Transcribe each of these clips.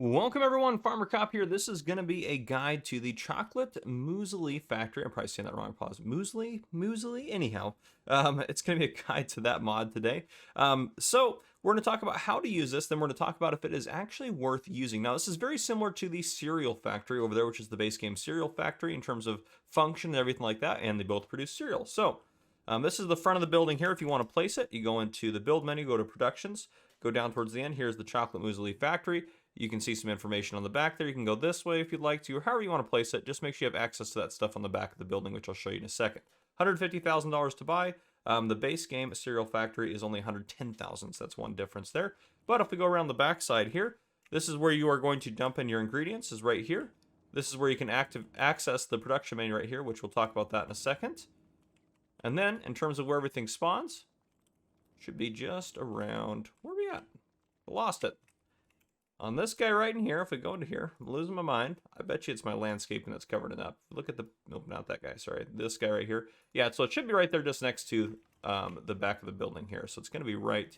Welcome everyone, Farmer Cop here. This is going to be a guide to the Chocolate Muesli Factory. I'm probably saying that wrong. Pause. Muesli. Anyhow, it's going to be a guide to that mod today. So we're going to talk about how to use this. Then we're going to talk about if it is actually worth using. Now, this is very similar to the Cereal Factory over there, which is the base game Cereal Factory in terms of function and everything like that. And they both produce cereal. So this is the front of the building here. If you want to place it, you go into the build menu, go to productions, go down towards the end. Here's the Chocolate Muesli Factory. You can see some information on the back there. You can go this way if you'd like to, or however you want to place it. Just make sure you have access to that stuff on the back of the building, which I'll show you in a second. $150,000 to buy. The base game Cereal Factory is only $110,000, so that's one difference there. But if we go around the back side here, this is where you are going to dump in your ingredients, is right here. This is where you can access the production menu right here, which we'll talk about that in a second. And then, in terms of where everything spawns, should be just around, where are we at? Lost it. On this guy right in here, if we go into here, I'm losing my mind. I bet you it's my landscaping that's covering it up. Look at the, nope, not that guy, sorry. This guy right here. Yeah, so it should be right there just next to the back of the building here. So it's going to be right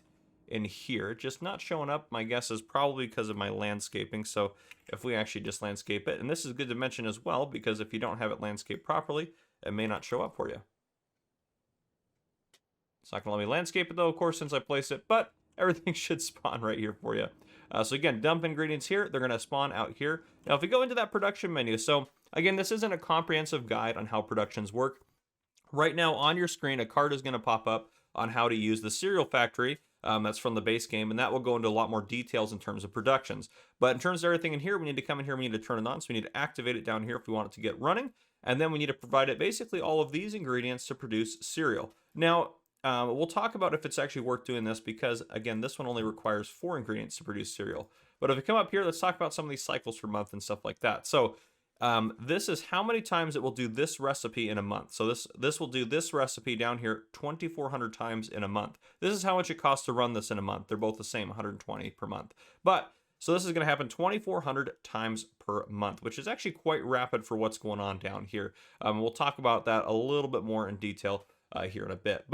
in here. Just not showing up, my guess is probably because of my landscaping. So if we actually just landscape it, and this is good to mention as well, because if you don't have it landscaped properly, it may not show up for you. It's not going to let me landscape it though, of course, since I placed it, but everything should spawn right here for you. So again, dump ingredients here. They're going to spawn out here. Now, if we go into that production menu, so again, this isn't a comprehensive guide on how productions work. Right now on your screen, a card is going to pop up on how to use the Cereal Factory. That's from the base game, and that will go into a lot more details in terms of productions. But in terms of everything in here, we need to come in here, we need to turn it on. So we need to activate it down here if we want it to get running. And then we need to provide it basically all of these ingredients to produce cereal. Now, we'll talk about if it's actually worth doing this because, again, this one only requires 4 ingredients to produce cereal. But if we come up here, let's talk about some of these cycles per month and stuff like that. So this is how many times it will do this recipe in a month. So this will do this recipe down here 2,400 times in a month. This is how much it costs to run this in a month. They're both the same, 120 per month. So this is going to happen 2,400 times per month, which is actually quite rapid for what's going on down here. We'll talk about that a little bit more in detail here in a bit.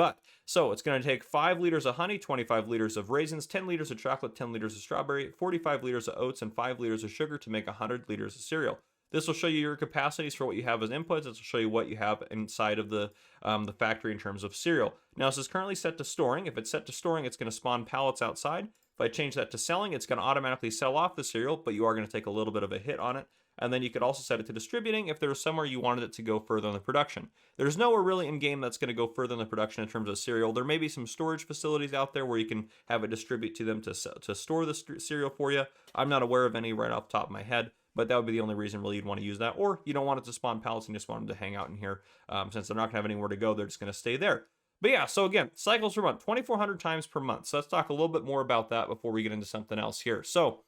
So it's going to take 5 liters of honey, 25 liters of raisins, 10 liters of chocolate, 10 liters of strawberry, 45 liters of oats, and 5 liters of sugar to make 100 liters of cereal. This will show you your capacities for what you have as inputs. This will show you what you have inside of the factory in terms of cereal. Now, this is currently set to storing. If it's set to storing, it's going to spawn pallets outside. If I change that to selling, it's going to automatically sell off the cereal, but you are going to take a little bit of a hit on it. And then you could also set it to distributing if there's somewhere you wanted it to go further in the production. There's nowhere really in game that's going to go further in the production in terms of cereal. There may be some storage facilities out there where you can have it distribute to them to store the cereal for you. I'm not aware of any right off the top of my head, but that would be the only reason really you'd want to use that. Or you don't want it to spawn pallets and just want them to hang out in here. Since they're not going to have anywhere to go, they're just going to stay there. But yeah, so again, cycles per month, 2,400 times per month. So let's talk a little bit more about that before we get into something else here. So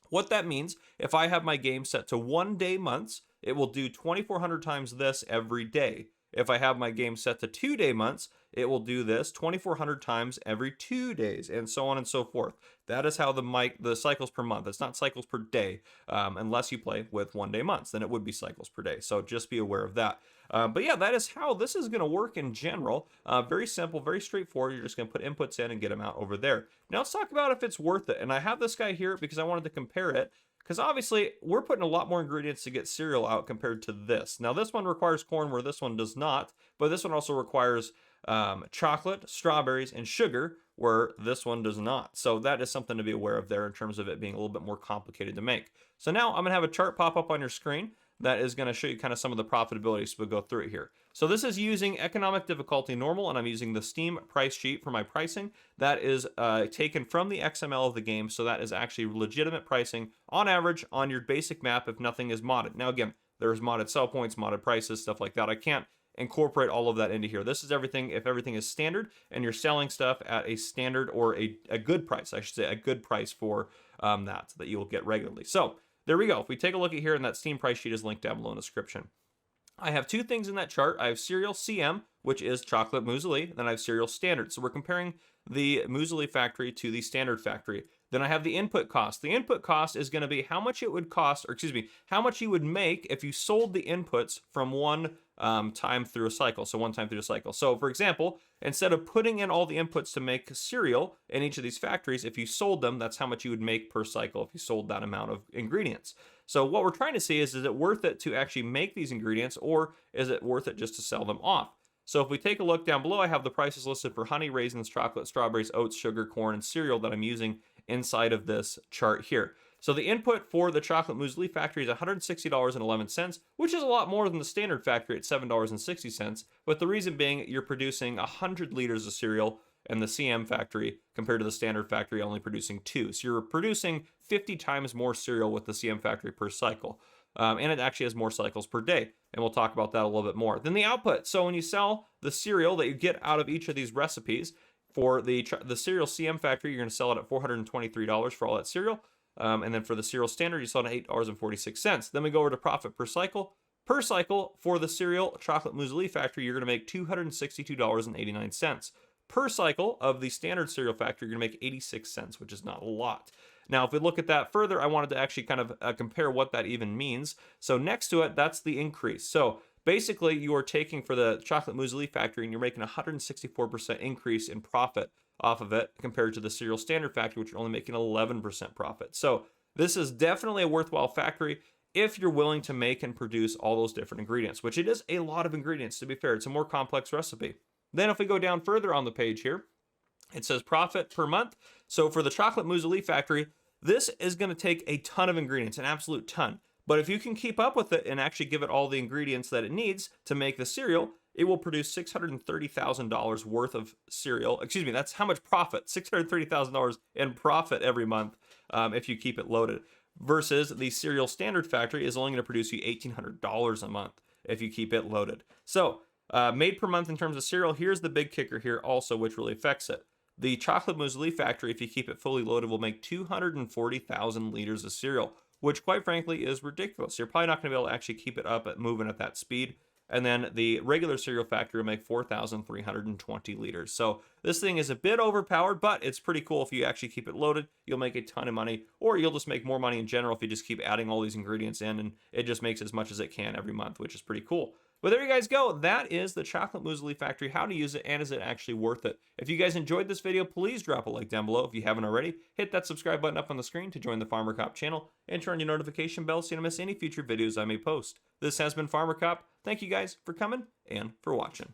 what that means, if I have my game set to 1-day months, it will do 2,400 times this every day. If I have my game set to 2-day months, it will do this 2,400 times every 2 days, and so on and so forth. That is how the cycles per month. It's not cycles per day, unless you play with 1-day months. Then it would be cycles per day. So just be aware of that. But yeah, that is how this is going to work in general. Very simple, very straightforward. You're just going to put inputs in and get them out over there. Now let's talk about if it's worth it. And I have this guy here because I wanted to compare it. Because obviously, we're putting a lot more ingredients to get cereal out compared to this. Now, this one requires corn where this one does not. But this one also requires chocolate, strawberries, and sugar where this one does not. So that is something to be aware of there in terms of it being a little bit more complicated to make. So now I'm going to have a chart pop up on your screen that is going to show you kind of some of the profitability. So we'll go through it here. So this is using economic difficulty normal, and I'm using the Steam price sheet for my pricing. That is taken from the XML of the game, so that is actually legitimate pricing on average on your basic map if nothing is modded. Now again, there's modded sell points, modded prices, stuff like that. I can't incorporate all of that into here. This is everything if everything is standard and you're selling stuff at a standard or a good price, I should say, a good price for that you will get regularly. So there we go. If we take a look at here, and that Steam price sheet is linked down below in the description. I have 2 things in that chart. I have cereal CM, which is chocolate muesli, then I have cereal standard. So we're comparing the Muesli Factory to the standard factory. Then I have the input cost. The input cost is going to be how much it would cost, or excuse me, how much you would make if you sold the inputs from one time through a cycle. So one time through a cycle. So for example, instead of putting in all the inputs to make cereal in each of these factories, if you sold them, that's how much you would make per cycle if you sold that amount of ingredients. So what we're trying to see is it worth it to actually make these ingredients, or is it worth it just to sell them off? So if we take a look down below, I have the prices listed for honey, raisins, chocolate, strawberries, oats, sugar, corn, and cereal that I'm using inside of this chart here. So the input for the Chocolate Muesli Factory is $160.11, which is a lot more than the standard factory at $7.60. But the reason being, you're producing 100 liters of cereal in the CM factory compared to the standard factory only producing 2. So you're producing 50 times more cereal with the CM factory per cycle. And it actually has more cycles per day. And we'll talk about that a little bit more. Then the output. So when you sell the cereal that you get out of each of these recipes, for the cereal CM factory, you're going to sell it at $423 for all that cereal. And then for the cereal standard, you sell it at $8.46. Then we go over to profit per cycle. Per cycle, for the cereal Chocolate Muesli Factory, you're going to make $262.89. Per cycle of the standard cereal factory, you're going to make 86 cents, which is not a lot. Now, if we look at that further, I wanted to actually kind of compare what that even means. So next to it, that's the increase. So basically, you are taking for the Chocolate Muesli Factory and you're making a 164% increase in profit off of it compared to the cereal standard factory, which are only making 11% profit. So this is definitely a worthwhile factory if you're willing to make and produce all those different ingredients, which it is a lot of ingredients, to be fair. It's a more complex recipe. Then if we go down further on the page here, it says profit per month. So for the Chocolate Muesli Factory, this is going to take a ton of ingredients, an absolute ton. But if you can keep up with it and actually give it all the ingredients that it needs to make the cereal, it will produce $630,000 worth of cereal. Excuse me, that's how much profit, $630,000 in profit every month if you keep it loaded. Versus the cereal standard factory is only going to produce you $1,800 a month if you keep it loaded. So made per month in terms of cereal, here's the big kicker here also, which really affects it. The Chocolate Muesli Factory, if you keep it fully loaded, will make 240,000 liters of cereal, which quite frankly is ridiculous. You're probably not going to be able to actually keep it up at moving at that speed. And then the regular cereal factory will make 4,320 liters. So this thing is a bit overpowered, but it's pretty cool. If you actually keep it loaded, you'll make a ton of money, or you'll just make more money in general if you just keep adding all these ingredients in, and it just makes as much as it can every month, which is pretty cool. But there you guys go. That is the Chocolate Muesli Factory, how to use it, and is it actually worth it? If you guys enjoyed this video, please drop a like down below. If you haven't already, hit that subscribe button up on the screen to join the Farmer Cop channel, and turn on your notification bell so you don't miss any future videos I may post. This has been Farmer Cop. Thank you guys for coming and for watching.